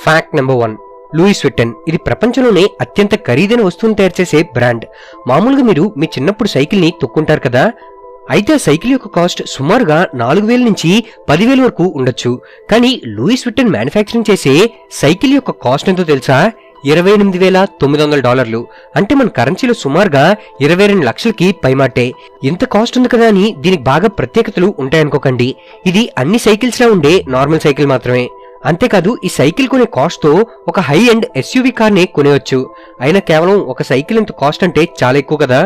Fact number 1. Louis Vuitton. ఇది ప్రపంచంలోనే అత్యంత ఖరీదైన వస్తువును తయారు చేసే బ్రాండ్. మామూలుగా మీరు మీ చిన్నప్పుడు సైకిల్ని తొక్కుంటారు కదా, అయితే ఆ సైకిల్ యొక్క కాస్ట్ సుమారుగా 4,000 నుంచి 10,000 వరకు ఉండొచ్చు. కానీ లూయిస్ విట్టన్ మ్యానుఫ్యాక్చరింగ్ చేసే సైకిల్ యొక్క కాస్ట్ ఎంతో తెలుసా? $28,900. అంటే మన కరెన్సీలో సుమారుగా 22 లక్షలకి పైమాటే. ఇంత కాస్ట్ ఉంది కదా అని దీనికి బాగా ప్రత్యేకతలు ఉంటాయనుకోకండి. ఇది అన్ని సైకిల్స్ లా ఉండే నార్మల్ సైకిల్ మాత్రమే. అంతేకాదు ఈ సైకిల్ కొనే కాస్ట్ తో ఒక హై ఎండ్ ఎస్యూవీ కార్ ని కొనేవచ్చు. అయినా కేవలం ఒక సైకిల్ ఎంత కాస్ట్ అంటే చాలా ఎక్కువ కదా.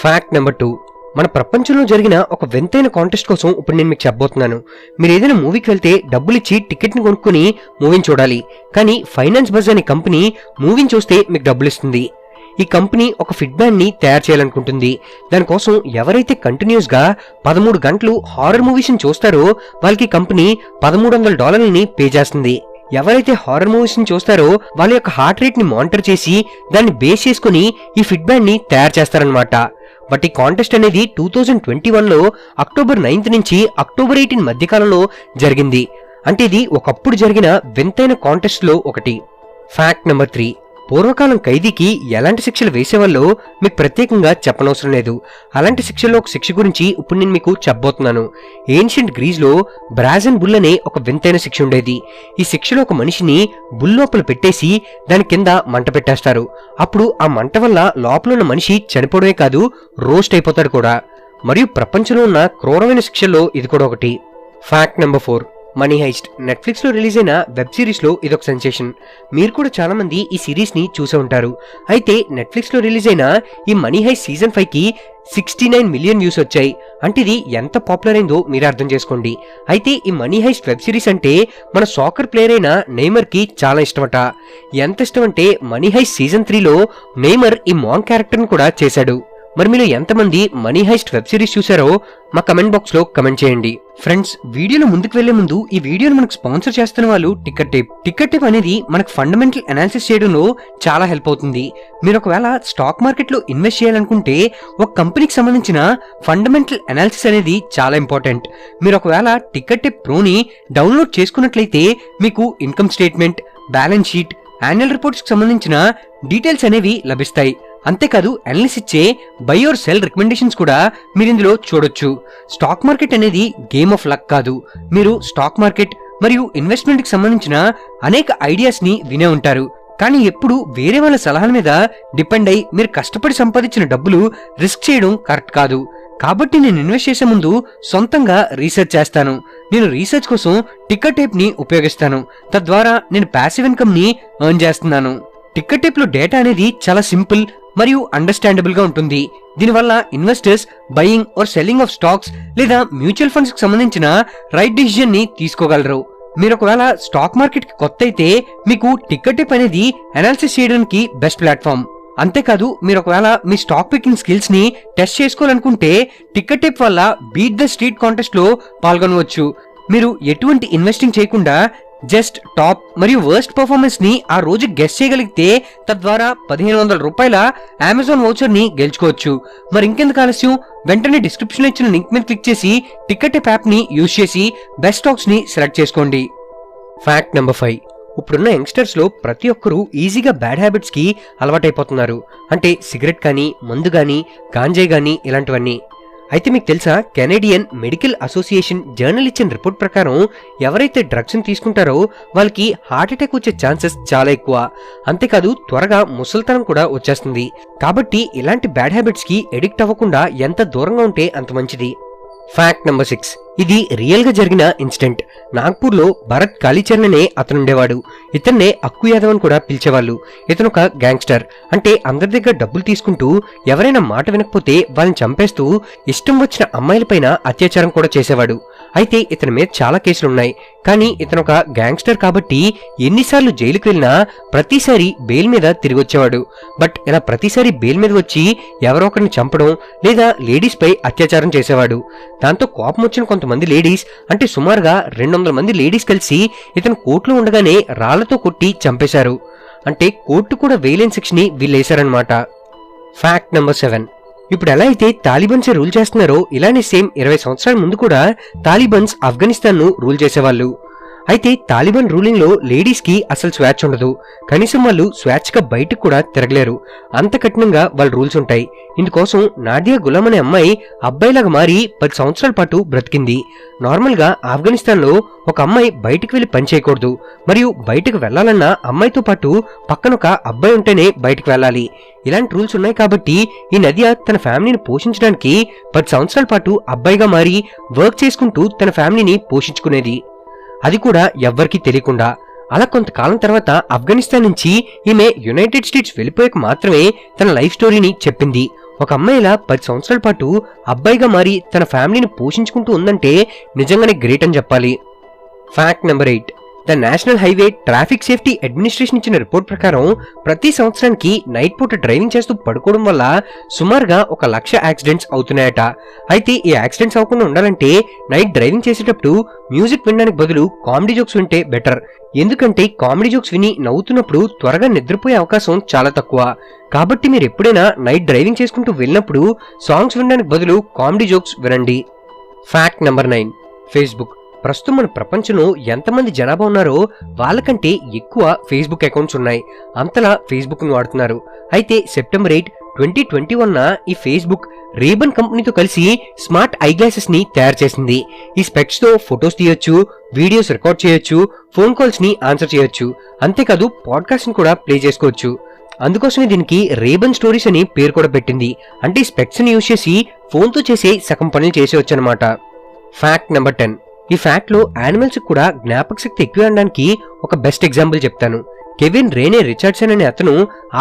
Fact number 2. మన ప్రపంచంలో జరిగిన ఒక వింతైన కాంటెస్ట్ కోసం ఇప్పుడు నేను మీకు చెప్పబోతున్నాను. మీరు ఏదైనా మూవీకి వెళ్తే డబ్బులిచ్చి టికెట్ ని కొనుక్కుని మూవీని చూడాలి. కానీ ఫైనాన్స్ బజ్ అనే కంపెనీ మూవీని చూస్తే మీకు డబ్బులు ఇస్తుంది. ఈ కంపెనీ ఒక ఫిట్ బ్యాండ్ ని తయారు చేయాలనుకుంటుంది. దానికోసం ఎవరైతే కంటిన్యూస్ గా 13 గంటలు హారర్ మూవీస్ ని చూస్తారో వాళ్ళకి కంపెనీ $1,300 పే చేస్తుంది. ఎవరైతే హారర్ మూవీస్ ని చూస్తారో వాళ్ళ యొక్క హార్ట్ రేట్ ని మానిటర్ చేసి దాన్ని బేస్ చేసుకుని ఈ ఫిట్ బ్యాండ్ ని తయారు చేస్తారనమాట. బట్ ఈ కాంటెస్ట్ అనేది 2021లో అక్టోబర్ 9 నుంచి అక్టోబర్ 18 మధ్యకాలంలో జరిగింది. అంటే ఇది ఒకప్పుడు జరిగిన వింతైన కాంటెస్ట్ లో ఒకటి. Fact number 3. పూర్వకాలం ఖైదీకి ఎలాంటి శిక్షలు వేసేవాళ్ళో మీకు ప్రత్యేకంగా చెప్పనవసరం లేదు. అలాంటి శిక్షల్లో ఒక శిక్ష గురించి ఇప్పుడు నేను మీకు చెప్పబోతున్నాను. ఏన్షియంట్ గ్రీస్ లో బ్రాజన్ బుల్ అనే ఒక వింతైన శిక్ష ఉండేది. ఈ శిక్షలో ఒక మనిషిని బుల్ లోపల పెట్టేసి దాని కింద మంట పెట్టేస్తారు. అప్పుడు ఆ మంట వల్ల లోపల ఉన్న మనిషి చనిపోవడమే కాదు, రోస్ట్ అయిపోతాడు కూడా. మరియు ప్రపంచంలో ఉన్న క్రూరమైన శిక్షల్లో ఇది కూడా ఒకటి. Fact number 4. Money heist. Netflix లో రిలీజ్ అయిన వెబ్ సిరీస్ లో ఇదొక సెన్సేషన్. మీరు కూడా చాలా మంది ఈ సిరీస్ ని చూసే ఉంటారు. అయితే నెట్ఫ్లిక్స్ లో రిలీజ్ అయిన ఈ మనీ హైస్ట్ సీజన్ 5 కి 69 మిలియన్ వ్యూస్ వచ్చాయి. అంటే ఇది ఎంత పాపులర్ అయిందో మీరు అర్థం చేసుకోండి. అయితే ఈ మనీ హైస్ట్ వెబ్ సిరీస్ అంటే మన సాకర్ ప్లేయర్ అయిన నెయ్మర్ కి చాలా ఇష్టమట. ఎంత ఇష్టం అంటే మనీ హైస్ట్ సీజన్ 3లో నెయ్మర్ ఈ మాంక్ క్యారెక్టర్ ని కూడా చేశాడు. మరి మీరు ఎంతమంది మనీ హైస్ట్ వెబ్ సిరీస్ చూసారో మా కమెంట్ బాక్స్ లో కమెంట్ చేయండి. ఫ్రెండ్స్, వీడియోలో ముందుకు వెళ్లే ముందు ఈ వీడియోను మనకు స్పాన్సర్ చేస్తున్న వాళ్ళు టికెట్ టేప్. టికెట్ టేప్ అనేది మనకు ఫండమెంటల్ అనాలిసిస్ చేయడంలో చాలా హెల్ప్ అవుతుంది. మీరు ఒకవేళ స్టాక్ మార్కెట్ లో ఇన్వెస్ట్ చేయాలనుకుంటే ఒక కంపెనీకి సంబంధించిన ఫండమెంటల్ అనాలిసిస్ అనేది చాలా ఇంపార్టెంట్. మీరు ఒకవేళ టికెట్ టేప్ ప్రోని డౌన్లోడ్ చేసుకున్నట్లయితే మీకు income statement, balance sheet, annual reports కి సంబంధించిన డీటెయిల్స్ అనేవి లభిస్తాయి. అంతేకాదు అనలిస్ట్ ఇచ్చే బై ఆర్ సెల్ రికమెండేషన్స్ కూడా మీరు ఇందులో చూడొచ్చు. స్టాక్ మార్కెట్ అనేది గేమ్ ఆఫ్ లక్ కాదు. మీరు స్టాక్ మార్కెట్ మరియు ఇన్వెస్ట్మెంట్ కి సంబంధించిన అనేక ఐడియాస్ ని వినే ఉంటారు. కానీ ఎప్పుడు వేరే వాళ్ళ సలహాల మీద డిపెండ్ అయి మీరు కష్టపడి సంపాదించిన డబ్బులు రిస్క్ చేయడం కరెక్ట్ కాదు. కాబట్టి నేను ఇన్వెస్ట్ చేసే ముందు సొంతంగా రీసెర్చ్ చేస్తాను. నేను రీసెర్చ్ కోసం టికెట్ టేప్ ని ఉపయోగిస్తాను. తద్వారా నేను ప్యాసివ్ ఇన్కమ్ ని ఎర్న్ చేస్తున్నాను. టికెట్ టేప్ లో డేటా అనేది చాలా సింపుల్ మరియు అండర్స్టాండబుల్ గా ఉంటుంది. దీనివల్ల investors buying are selling of stocks లేదా మ్యూచువల్ ఫండ్స్ కి సంబంధించిన రైట్ డిసిజన్ ని తీసుకోగలరు. మీరు ఒకవేళ స్టాక్ మార్కెట్ కి కొత్త అయితే మీకు టికెట్ టేప్ అనేది అనాలిసిస్ చేయడానికి బెస్ట్ ప్లాట్ఫామ్. అంతేకాదు మీరు ఒకవేళ మీ స్టాక్ పికింగ్ స్కిల్స్ ని టెస్ట్ చేసుకోవాలనుకుంటే టికెట్ టేప్ వల్ల బీట్ ద స్ట్రీట్ కాంటెస్ట్ లో పాల్గొనవచ్చు. మీరు ఎటువంటి ఇన్వెస్టింగ్ చేయకుండా జస్ట్ టాప్ మరియు వర్స్ట్ పర్ఫార్మెన్స్ ని ఆ రోజు గెస్ చేయగలిగితే తద్వారా $1,500 అమెజాన్ వౌచర్ ని గెలుచుకోవచ్చు. మరి ఇంకెందుకు ఆలస్యం, వెంటనే డిస్క్రిప్షన్ లో ఇచ్చిన లింక్ మీద క్లిక్ చేసి టికెట్ టేప్ యాప్ ని యూజ్ చేసి బెస్ట్ స్టాక్స్ ని సెలెక్ట్ చేసుకోండి. Fact number 5. ఇప్పుడున్న యంగ్స్టర్స్ లో ప్రతి ఒక్కరూ ఈజీగా బ్యాడ్ హ్యాబిట్స్ కి అలవాటైపోతున్నారు. అంటే సిగరెట్ కానీ, మందు కానీ, గాంజాయి కానీ ఇలాంటివన్నీ. అయితే మీకు తెలుసా, కెనేడియన్ మెడికల్ అసోసియేషన్ జర్నల్ ఇచ్చిన రిపోర్ట్ ప్రకారం ఎవరైతే డ్రగ్స్ ని తీసుకుంటారో వాళ్ళకి హార్ట్ అటాక్ వచ్చే ఛాన్సెస్ చాలా ఎక్కువ. అంతేకాదు త్వరగా ముసలితనం కూడా వచ్చేస్తుంది. కాబట్టి ఇలాంటి బ్యాడ్ హ్యాబిట్స్ కి ఎడిక్ట్ అవ్వకుండా ఎంత దూరంగా ఉంటే అంత మంచిది. Fact number 6. ఇది రియల్ గా జరిగిన ఇన్సిడెంట్. నాగ్పూర్ లో భరత్ కాళీచరణ్ అనే అతనుండేవాడు. ఇతన్నే అక్కు యాదవ్ అని కూడా పిలిచేవాళ్ళు. ఇతను ఒక గ్యాంగ్స్టర్. అంటే అందరి దగ్గర డబ్బులు తీసుకుంటూ ఎవరైనా మాట వినకపోతే వాళ్ళని చంపేస్తూ ఇష్టం వచ్చిన అమ్మాయిలపైన అత్యాచారం కూడా చేసేవాడు. అయితే ఇతని మీద చాలా కేసులున్నాయి. కానీ ఇతను ఒక గ్యాంగ్స్టర్ కాబట్టి ఎన్నిసార్లు జైలుకు వెళ్ళినా ప్రతిసారి బెయిల్ మీద తిరిగి వచ్చేవాడు. బట్ ఇలా ప్రతిసారి బెయిల్ మీద వచ్చి ఎవరో ఒకరిని చంపడం లేదా లేడీస్ పై అత్యాచారం చేసేవాడు. దాంతో కోపం వచ్చిన కొంతమంది లేడీస్, అంటే సుమారుగా 200 మంది లేడీస్ కలిసి ఇతను కోర్టులో ఉండగానే రాళ్లతో కొట్టి చంపేశారు. అంటే కోర్టు కూడా వేయలేని శిక్షని వీళ్ళేశారనమాట. Fact number 7. ఇప్పుడు ఎలా అయితే తాలిబన్స్ రూల్ చేస్తున్నారో ఇలానే సేమ్ 20 సంవత్సరాల ముందు కూడా తాలిబన్స్ ఆఫ్ఘనిస్తాన్ ను రూల్ చేసేవాళ్ళు. అయితే తాలిబాన్ రూలింగ్ లో లేడీస్ కి అసలు స్వేచ్ఛ ఉండదు. కనీసం వాళ్ళు స్వేచ్ఛగా బయటకు కూడా తిరగలేరు. అంత కఠినంగా వాళ్ళ రూల్స్ ఉంటాయి. ఇందుకోసం నాదియా గులాం అనే అమ్మాయి అబ్బాయిలాగా మారి 10 సంవత్సరాల పాటు బ్రతికింది. నార్మల్ గా ఆఫ్ఘనిస్తాన్ లో ఒక అమ్మాయి బయటకు వెళ్లి పని చేయకూడదు, మరియు బయటకు వెళ్లాలన్నా అమ్మాయితో పాటు పక్కన ఒక అబ్బాయి ఉంటేనే బయటకు వెళ్ళాలి. ఇలాంటి రూల్స్ ఉన్నాయి కాబట్టి ఈ నదియా తన ఫ్యామిలీని పోషించడానికి 10 సంవత్సరాల పాటు అబ్బాయిగా మారి వర్క్ చేసుకుంటూ తన ఫ్యామిలీని పోషించుకునేది. అది కూడా ఎవ్వరికీ తెలియకుండా. అలా కొంతకాలం తర్వాత ఆఫ్ఘనిస్తాన్ నుంచి ఈమె యునైటెడ్ స్టేట్స్ వెళ్ళిపోయాక మాత్రమే తన లైఫ్ స్టోరీని చెప్పింది. ఒక అమ్మాయిలా 10 సంవత్సరాల పాటు అబ్బాయిగా మారి తన ఫ్యామిలీని పోషించుకుంటూ ఉందంటే నిజంగానే గ్రేట్ అని చెప్పాలి. Fact number 8. The national highway traffic safety administration ఇచ్చిన రిపోర్ట్ ప్రకారం ప్రతి సంవత్సరానికి నైట్ పూట డ్రైవింగ్ చేస్తూ పడుకోవడం వల్ల సుమారుగా 1,00,000 యాక్సిడెంట్స్ అవుతున్నాయట. అయితే ఈ యాక్సిడెంట్స్ అవ్వకుండా ఉండాలంటే నైట్ డ్రైవింగ్ చేసేటప్పుడు మ్యూజిక్ వినడానికి బదులు కామెడీ జోక్స్ వింటే బెటర్. ఎందుకంటే కామెడీ జోక్స్ విని నవ్వుతున్నప్పుడు త్వరగా నిద్రపోయే అవకాశం చాలా తక్కువ. కాబట్టి మీరు ఎప్పుడైనా నైట్ డ్రైవింగ్ చేసుకుంటూ వెళ్ళినప్పుడు సాంగ్స్ వినడానికి బదులు కామెడీ జోక్స్ వినండి. Fact number 9. ఫేస్బుక్. ప్రస్తుతం మన ప్రపంచంలో ఎంతమంది జనాభా ఉన్నారో వాళ్ళకంటే ఎక్కువ ఫేస్బుక్ అకౌంట్స్ ఉన్నాయి. అంతలా ఫేస్బుక్ ను వాడుతున్నారు. అయితే సెప్టెంబర్ 8, 2021 ఈ ఫేస్బుక్ రేబన్ కంపెనీతో కలిసి స్మార్ట్ ఐ గ్లాసెస్ ని తయారు చేసింది. ఈ స్పెక్స్ తో ఫొటోస్ తీయొచ్చు, వీడియోస్ రికార్డ్ చేయొచ్చు, ఫోన్ కాల్స్ ని ఆన్సర్ చేయొచ్చు. అంతేకాదు పాడ్కాస్ట్ ని కూడా ప్లే చేసుకోవచ్చు. అందుకోసమే దీనికి రేబన్ స్టోరీస్ అని పేరు కూడా పెట్టింది. అంటే స్పెక్స్ ని యూజ్ చేసి ఫోన్ తో చేసే సగం పనులు చేసేవచ్చు అనమాట. Fact number 10. ఈ ఫ్యాక్ట్ లో యానిమల్స్ కూడా జ్ఞాపక శక్తి ఎక్కువ అనడానికి ఒక బెస్ట్ ఎగ్జాంపుల్ చెప్తాను. కెవిన్ రేనే రిచర్డ్సన్ అనే అతను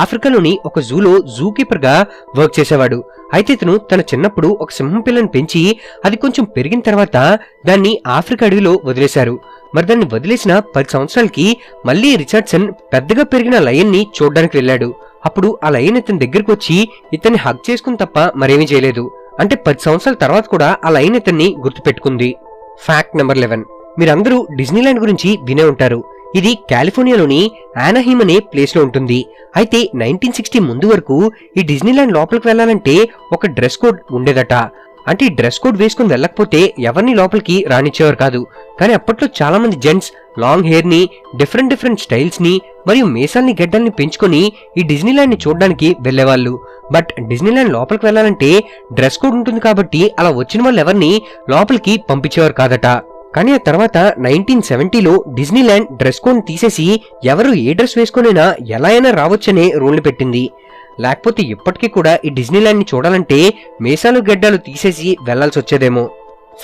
ఆఫ్రికాలోని ఒక జూలో జూ కీపర్ గా వర్క్ చేసేవాడు. అయితే ఇతను తన చిన్నప్పుడు ఒక సింహం పిల్లని పెంచి అది కొంచెం పెరిగిన తర్వాత దాన్ని ఆఫ్రికా అడవిలో వదిలేశారు. మరి దాన్ని వదిలేసిన 10 సంవత్సరాలకి మళ్లీ రిచర్డ్సన్ పెద్దగా పెరిగిన లయన్ ని చూడడానికి వెళ్ళాడు. అప్పుడు ఆ లయన్ ఇతని దగ్గరకు వచ్చి ఇతన్ని హగ్ చేసుకుని తప్ప మరేమీ చేయలేదు. అంటే 10 సంవత్సరాల తర్వాత కూడా ఆ లయన్ ఇతన్ని గుర్తుపెట్టుకుంది. Fact number 11. మీరందరూ డిజ్నీల్యాండ్ గురించి వినే ఉంటారు. ఇది కాలిఫోర్నియాలోని ఆనహీమ్ అనే ప్లేస్ లో ఉంటుంది. అయితే 1960 ముందు వరకు ఈ డిజ్నీల్యాండ్ లోపలికి వెళ్లాలంటే ఒక డ్రెస్ కోడ్ ఉండేదట. అంటే ఈ డ్రెస్ కోడ్ వేసుకుని వెళ్ళకపోతే ఎవరిని లోపలికి రానిచ్చేవారు కాదు. కానీ అప్పట్లో చాలా మంది జెంట్స్ లాంగ్ హెయిర్ ని, డిఫరెంట్ స్టైల్స్ ని మరియు మీసాల్ని గడ్డల్ని పెంచుకొని ఈ డిజ్నీల్యాండ్ ని చూడడానికి వెళ్లేవాళ్ళు. బట్ డిజ్నీల్యాండ్ లోపలికి వెళ్లాలంటే డ్రెస్ కోడ్ ఉంటుంది కాబట్టి అలా వచ్చిన వాళ్ళు ఎవరిని లోపలికి పంపించేవారు కాదట. కానీ ఆ తర్వాత 1970లో డిజ్నీల్యాండ్ డ్రెస్ కోడ్ తీసేసి ఎవరు ఏ డ్రెస్ వేసుకునైనా ఎలా అయినా రావచ్చనే రూల్ని పెట్టింది. లేకపోతే ఇప్పటికీ కూడా ఈ డిజ్నీల్యాండ్ ని చూడాలంటే మీసాలు గడ్డాలు తీసేసి వెళ్లాల్సి వచ్చేదేమో.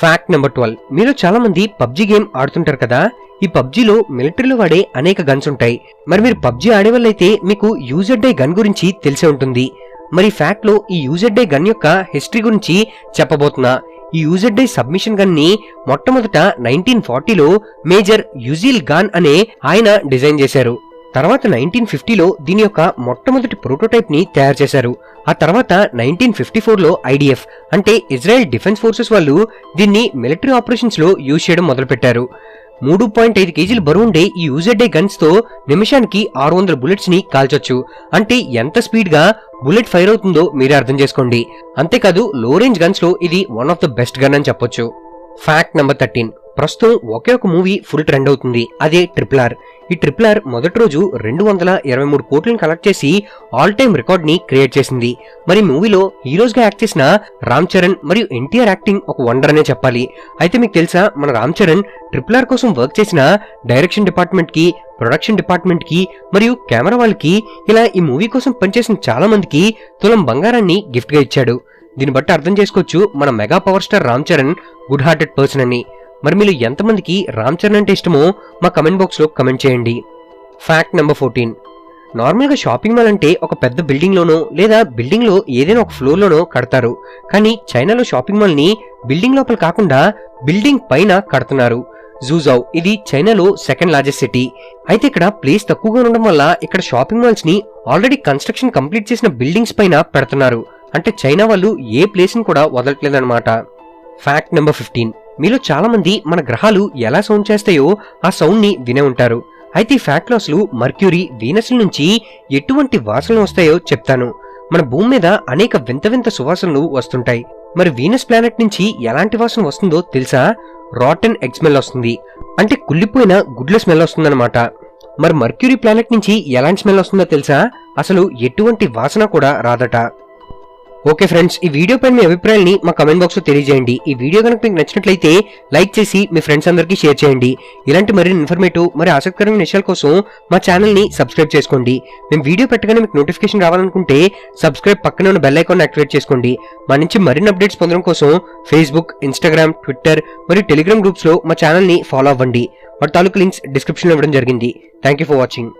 Fact number 12. మీరు చాలా మంది పబ్జీ గేమ్ ఆడుతుంటారు కదా. ఈ పబ్జీలో మిలిటరీలో వాడే అనేక గన్స్ ఉంటాయి. మరి మీరు పబ్జీ ఆడేవాళ్ళైతే మీకు యూజెడ్ ఐ గన్ గురించి తెలిసే ఉంటుంది. మరి ఫ్యాక్ట్ లో ఈ యూజెడ్ ఐ గన్ యొక్క హిస్టరీ గురించి చెప్పబోతున్నా. ఈ యూజెడ్ ఐ సబ్మిషన్ గన్ ని మొట్టమొదట 1940లో మేజర్ యుజిల్ గాన్ అనే ఆయన డిజైన్ చేశారు. తర్వాత 1950లో దీని యొక్క మొట్టమొదటి ప్రోటోటైప్ ని తయారు చేశారు. ఆ తర్వాత 1954లో ఐడిఎఫ్ అంటే ఇజ్రాయెల్ డిఫెన్స్ ఫోర్సెస్ వాళ్ళు దీన్ని మిలిటరీ ఆపరేషన్స్ లో యూజ్ చేయడం మొదలుపెట్టారు. 3.5 కేజీల బరువుండే ఈ యూజెడ్ ఐ గన్స్ తో నిమిషానికి 600 బుల్లెట్స్ ని కాల్చొచ్చు. అంటే ఎంత స్పీడ్ గా బుల్లెట్ ఫైర్ అవుతుందో మీరే అర్థం చేసుకోండి. అంతేకాదు లో రేంజ్ గన్స్ లో ఇది one of the best gun అని చెప్పొచ్చు. Fact number 13. ప్రస్తుతం ఒకే ఒక మూవీ ఫుల్ ట్రెండ్ అవుతుంది. అదే RRR. ఈ RRR మొదటి రోజు 223 కోట్లను కలెక్ట్ చేసి ఆల్ టైమ్ రికార్డ్ ని క్రియేట్ చేసింది. మరి మూవీలో హీరోస్ గా యాక్ట్ చేసిన రామ్ చరణ్ మరియు ఎన్టీఆర్ యాక్టింగ్ ఒక వండర్ అనే చెప్పాలి. అయితే మీకు తెలుసా, మన రామ్ చరణ్ RRR కోసం వర్క్ చేసిన డైరెక్షన్ డిపార్ట్మెంట్ కి, ప్రొడక్షన్ డిపార్ట్మెంట్ కి మరియు కెమెరా వాళ్ళకి, ఇలా ఈ మూవీ కోసం పనిచేసిన చాలా మందికి తులం బంగారాన్ని గిఫ్ట్ గా ఇచ్చాడు. దీన్ని బట్టి అర్థం చేసుకోవచ్చు మన mega power star Ram Charan good hearted person అని. మరి మీరు ఎంతమందికి రామ్ చరణ్ అంటే ఇష్టమో మా కమెంట్ బాక్స్ లో కమెంట్ చేయండి. Fact number 14. నార్మల్ గా షాపింగ్ మాల్ అంటే ఒక పెద్ద బిల్డింగ్ లోనో లేదా బిల్డింగ్ లో ఏదైనా ఒక ఫ్లోర్ లోనో కడతారు. కానీ చైనాలో షాపింగ్ మాల్ ని బిల్డింగ్ లోపల కాకుండా బిల్డింగ్ పైన కడుతున్నారు. జూజౌ ఇది చైనాలో సెకండ్ లార్జెస్ట్ సిటీ. అయితే ఇక్కడ ప్లేస్ తక్కువగా ఉండడం వల్ల ఇక్కడ షాపింగ్ మాల్స్ ని ఆల్రెడీ కన్స్ట్రక్షన్ కంప్లీట్ చేసిన బిల్డింగ్స్ పైన పెడుతున్నారు. అంటే చైనా వాళ్ళు ఏ ప్లేస్ ని కూడా వదలట్లేదన్నమాట. Fact number 15. మీలో చాలా మంది మన గ్రహాలు ఎలా సౌండ్ చేస్తాయో ఆ సౌండ్ ని వినే ఉంటారు. అయితే ఈ ఫ్యాక్ట్ లో అసలు మర్క్యూరీ, వీనస్ నుంచి ఎటువంటి వాసనలు వస్తాయో చెప్తాను. మన భూమి మీద అనేక వింత వింత సువాసనలు వస్తుంటాయి. మరి వీనస్ ప్లానెట్ నుంచి ఎలాంటి వాసన వస్తుందో తెలుసా? రాటన్ ఎగ్ స్మెల్ వస్తుంది. అంటే కుళ్ళిపోయిన గుడ్ల స్మెల్ వస్తుందన్నమాట. మరి మర్క్యూరీ ప్లానెట్ నుంచి ఎలాంటి స్మెల్ వస్తుందో తెలుసా? అసలు ఎటువంటి వాసన కూడా రాదట. ఓకే ఫ్రెండ్స్, ఈ వీడియో పైన మీ అభిప్రాయాన్ని మా కమెంట్ బాక్స్ లో తెలియజేయండి. ఈ వీడియో కనుక మీకు నచ్చినట్లయితే లైక్ చేసి మీ ఫ్రెండ్స్ అందరికీ షేర్ చేయండి. ఇలాంటి మరిన్ని ఇన్ఫర్మేటివ్ మరి ఆసక్తికరమైన విషయాల కోసం మా ఛానల్ ని సబ్స్క్రైబ్ చేసుకోండి. మేము వీడియో పెట్టగానే మీకు నోటిఫికేషన్ రావాలనుకుంటే సబ్స్క్రైబ్ పక్కనే ఉన్న బెల్ ఐకాన్ యాక్టివేట్ చేసుకోండి. మా నుంచి మరిన్ని అప్డేట్స్ పొందడం కోసం ఫేస్బుక్, ఇన్స్టాగ్రామ్, ట్విట్టర్ మరియు టెలిగ్రామ్ గ్రూప్స్ లో మా ఛానల్ ని ఫాలో అవ్వండి. వాటి తాలూకు లింక్స్ డిస్క్రిప్షన్ లో ఇవ్వడం జరిగింది. Thank you for watching.